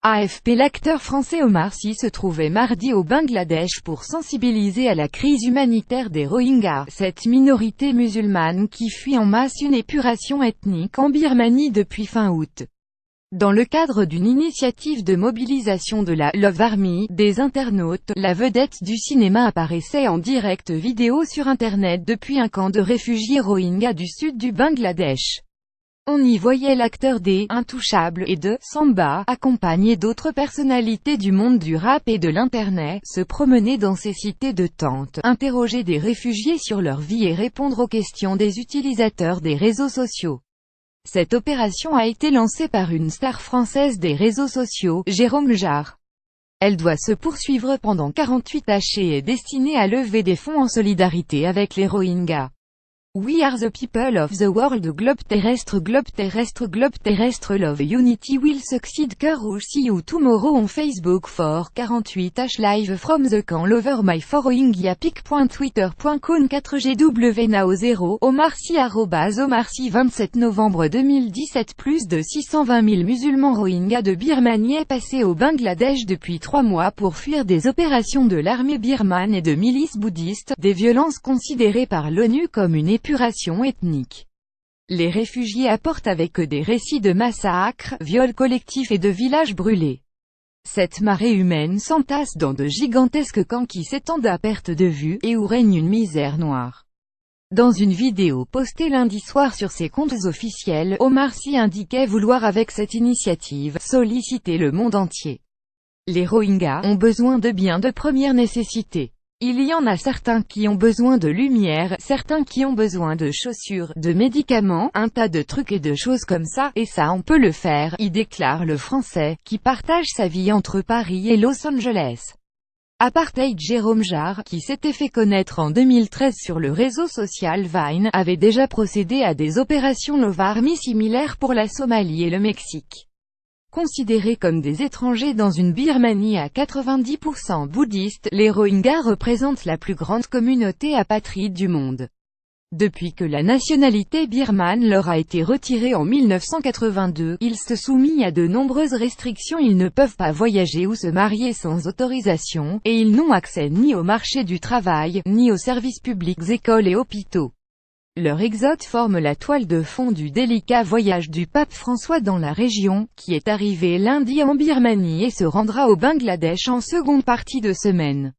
AFP. L'acteur français Omar Sy se trouvait mardi au Bangladesh pour sensibiliser à la crise humanitaire des Rohingyas, cette minorité musulmane qui fuit en masse une épuration ethnique en Birmanie depuis fin août. Dans le cadre d'une initiative de mobilisation de la Love Army des internautes, la vedette du cinéma apparaissait en direct vidéo sur Internet depuis un camp de réfugiés Rohingyas du sud du Bangladesh. On y voyait l'acteur des Intouchables et de Samba, accompagné d'autres personnalités du monde du rap et de l'internet, se promener dans ces cités de tentes, interroger des réfugiés sur leur vie et répondre aux questions des utilisateurs des réseaux sociaux. Cette opération a été lancée par une star française des réseaux sociaux, Jérôme Jarre. Elle doit se poursuivre pendant 48 h et est destinée à lever des fonds en solidarité avec les Rohingyas. We are the people of the world. Globe terrestre, love unity will succeed. Cœur rouge. See you tomorrow on Facebook for 48 h live from the camp. Lover my for Rohingya pic.twitter.com 4gw now 0 Omar Sy @Omar Sy 27 novembre 2017. Plus de 620 000 musulmans Rohingyas de Birmanie est passé au Bangladesh depuis 3 mois pour fuir des opérations de l'armée birmane et de milices bouddhistes, des violences considérées par l'ONU comme une épuration ethnique. Les réfugiés apportent avec eux des récits de massacres, viols collectifs et de villages brûlés. Cette marée humaine s'entasse dans de gigantesques camps qui s'étendent à perte de vue, et où règne une misère noire. Dans une vidéo postée lundi soir sur ses comptes officiels, Omar Sy indiquait vouloir avec cette initiative, solliciter le monde entier. Les Rohingyas ont besoin de biens de première nécessité. Il y en a certains qui ont besoin de lumière, certains qui ont besoin de chaussures, de médicaments, un tas de trucs et de choses comme ça, et ça on peut le faire, y déclare le Français, qui partage sa vie entre Paris et Los Angeles. Apartheid. Jérôme Jarre, qui s'était fait connaître en 2013 sur le réseau social Vine, avait déjà procédé à des opérations Love Army similaires pour la Somalie et le Mexique. Considérés comme des étrangers dans une Birmanie à 90% bouddhiste, les Rohingyas représentent la plus grande communauté apatride du monde. Depuis que la nationalité birmane leur a été retirée en 1982, ils se soumettent à de nombreuses restrictions. Ils ne peuvent pas voyager ou se marier sans autorisation, et ils n'ont accès ni au marché du travail, ni aux services publics, écoles et hôpitaux. Leur exode forme la toile de fond du délicat voyage du pape François dans la région, qui est arrivé lundi en Birmanie et se rendra au Bangladesh en seconde partie de semaine.